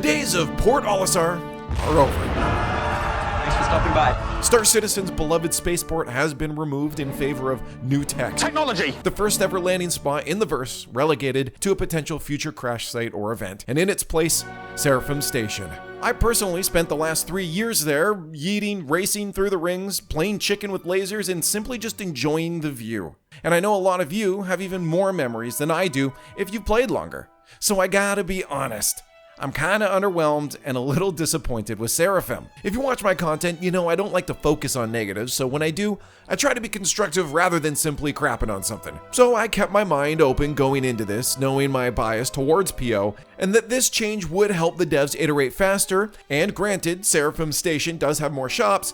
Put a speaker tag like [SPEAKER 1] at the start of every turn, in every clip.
[SPEAKER 1] The days of Port Olisar are over.
[SPEAKER 2] Thanks for stopping by.
[SPEAKER 1] Star Citizen's beloved spaceport has been removed in favor of new tech.
[SPEAKER 3] Technology!
[SPEAKER 1] The first ever landing spot in the verse relegated to a potential future crash site or event, and in its place, Seraphim Station. I personally spent the last 3 years there, yeeting, racing through the rings, playing chicken with lasers, and simply just enjoying the view. And I know a lot of you have even more memories than I do if you've played longer. So I gotta be honest. I'm kinda underwhelmed and a little disappointed with Seraphim. If you watch my content, you know I don't like to focus on negatives, so when I do, I try to be constructive rather than simply crapping on something. So I kept my mind open going into this, knowing my bias towards PO, and that this change would help the devs iterate faster, and granted, Seraphim Station does have more shops,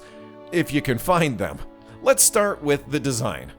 [SPEAKER 1] if you can find them. Let's start with the design.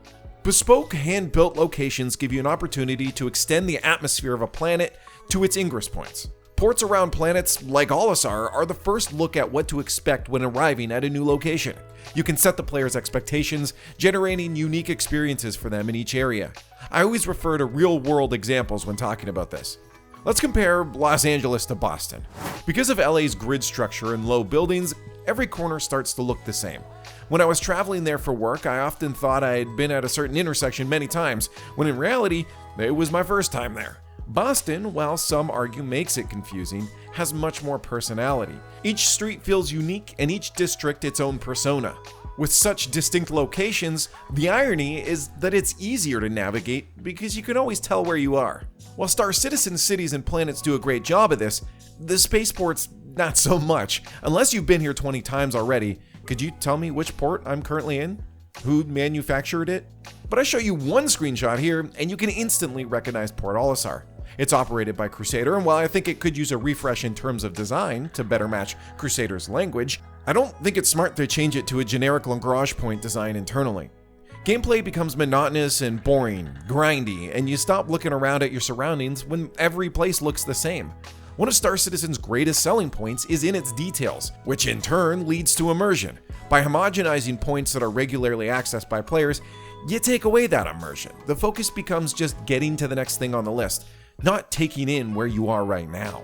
[SPEAKER 1] Bespoke, hand-built locations give you an opportunity to extend the atmosphere of a planet to its ingress points. Ports around planets like Olisar are the first look at what to expect when arriving at a new location. You can set the player's expectations, generating unique experiences for them in each area. I always refer to real-world examples when talking about this. Let's compare Los Angeles to Boston. Because of LA's grid structure and low buildings, every corner starts to look the same. When I was traveling there for work, I often thought I had been at a certain intersection many times, when in reality, it was my first time there. Boston, while some argue makes it confusing, has much more personality. Each street feels unique and each district its own persona. With such distinct locations, the irony is that it's easier to navigate because you can always tell where you are. While Star Citizen cities and planets do a great job of this, the spaceports not so much. Unless you've been here 20 times already, could you tell me which port I'm currently in? Who manufactured it? But I show you one screenshot here and you can instantly recognize Port Olisar. It's operated by Crusader, and while I think it could use a refresh in terms of design to better match Crusader's language, I don't think it's smart to change it to a generic Lagrange point design internally. Gameplay becomes monotonous and boring, grindy, and you stop looking around at your surroundings when every place looks the same. One of Star Citizen's greatest selling points is in its details, which in turn leads to immersion. By homogenizing points that are regularly accessed by players, you take away that immersion. The focus becomes just getting to the next thing on the list, not taking in where you are right now.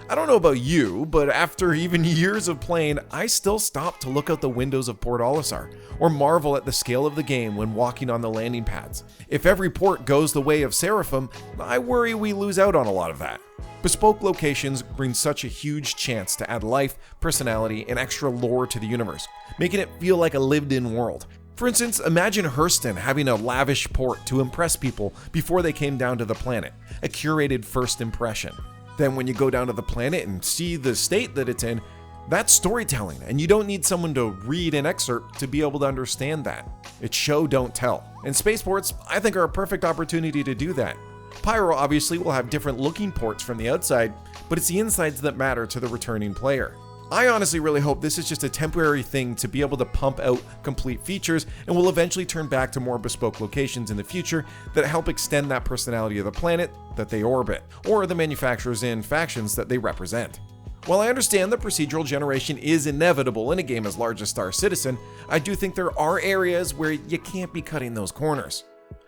[SPEAKER 1] I don't know about you, but after even years of playing, I still stop to look out the windows of Port Olisar, or marvel at the scale of the game when walking on the landing pads. If every port goes the way of Seraphim, I worry we lose out on a lot of that. Bespoke locations bring such a huge chance to add life, personality, and extra lore to the universe, making it feel like a lived-in world. For instance, imagine Hurston having a lavish port to impress people before they came down to the planet, a curated first impression. Then when you go down to the planet and see the state that it's in, that's storytelling, and you don't need someone to read an excerpt to be able to understand that. It's show, don't tell. And spaceports, I think, are a perfect opportunity to do that. Pyro obviously will have different looking ports from the outside, but it's the insides that matter to the returning player. I honestly really hope this is just a temporary thing to be able to pump out complete features and will eventually turn back to more bespoke locations in the future that help extend that personality of the planet that they orbit, or the manufacturers and factions that they represent. While I understand that procedural generation is inevitable in a game as large as Star Citizen, I do think there are areas where you can't be cutting those corners.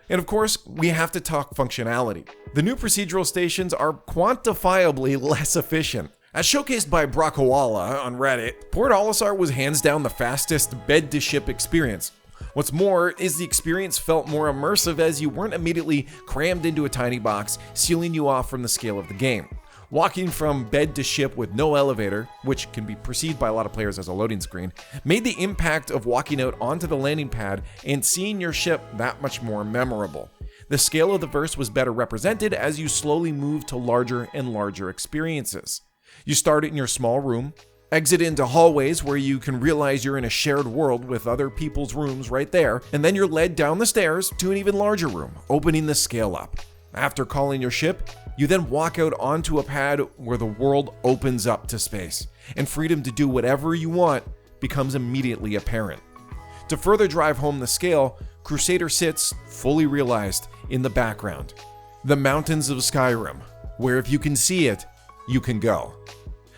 [SPEAKER 1] And of course, we have to talk functionality. The new procedural stations are quantifiably less efficient. As showcased by Brockawala on Reddit, Port Olisar was hands down the fastest bed-to-ship experience. What's more is the experience felt more immersive as you weren't immediately crammed into a tiny box, sealing you off from the scale of the game. Walking from bed to ship with no elevator, which can be perceived by a lot of players as a loading screen, made the impact of walking out onto the landing pad and seeing your ship that much more memorable. The scale of the verse was better represented as you slowly moved to larger and larger experiences. You start in your small room, exit into hallways where you can realize you're in a shared world with other people's rooms right there, and then you're led down the stairs to an even larger room, opening the scale up. After calling your ship, you then walk out onto a pad where the world opens up to space, and freedom to do whatever you want becomes immediately apparent. To further drive home the scale, Crusader sits, fully realized, in the background. The mountains of Skyrim, where if you can see it, you can go.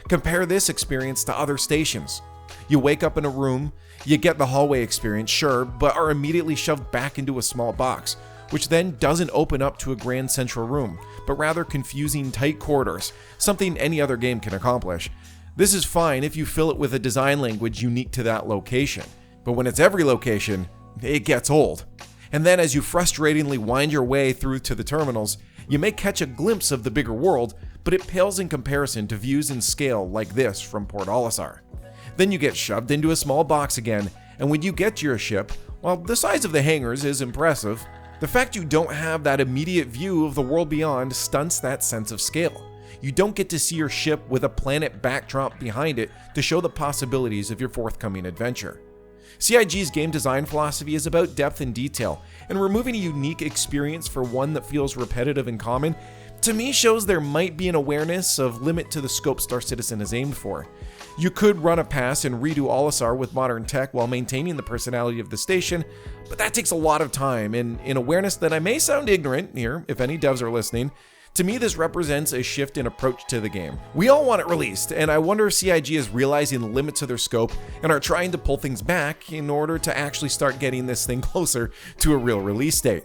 [SPEAKER 1] Compare this experience to other stations. You wake up in a room, you get the hallway experience, sure, but are immediately shoved back into a small box. which then doesn't open up to a grand central room, but rather confusing tight corridors, something any other game can accomplish. This is fine if you fill it with a design language unique to that location, but when it's every location, it gets old. And then as you frustratingly wind your way through to the terminals, you may catch a glimpse of the bigger world, but it pales in comparison to views in scale like this from Port Olisar. Then you get shoved into a small box again, and when you get to your ship, while the size of the hangars is impressive, the fact you don't have that immediate view of the world beyond stunts that sense of scale. You don't get to see your ship with a planet backdrop behind it to show the possibilities of your forthcoming adventure. CIG's game design philosophy is about depth and detail, and removing a unique experience for one that feels repetitive and common, to me shows there might be an awareness of limit to the scope Star Citizen is aimed for. You could run a pass and redo Olisar with modern tech while maintaining the personality of the station, but that takes a lot of time, and in awareness that I may sound ignorant here, if any devs are listening, to me this represents a shift in approach to the game. We all want it released, and I wonder if CIG is realizing the limits of their scope and are trying to pull things back in order to actually start getting this thing closer to a real release date.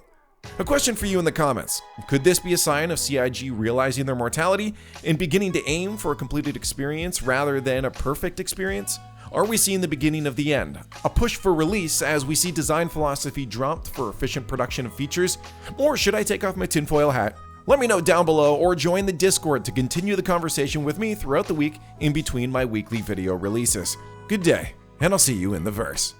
[SPEAKER 1] A question for you in the comments. Could this be a sign of CIG realizing their mortality and beginning to aim for a completed experience rather than a perfect experience? Are we seeing the beginning of the end? A push for release as we see design philosophy dropped for efficient production of features? Or should I take off my tinfoil hat? Let me know down below or join the Discord to continue the conversation with me throughout the week in between my weekly video releases. Good day, and I'll see you in the verse.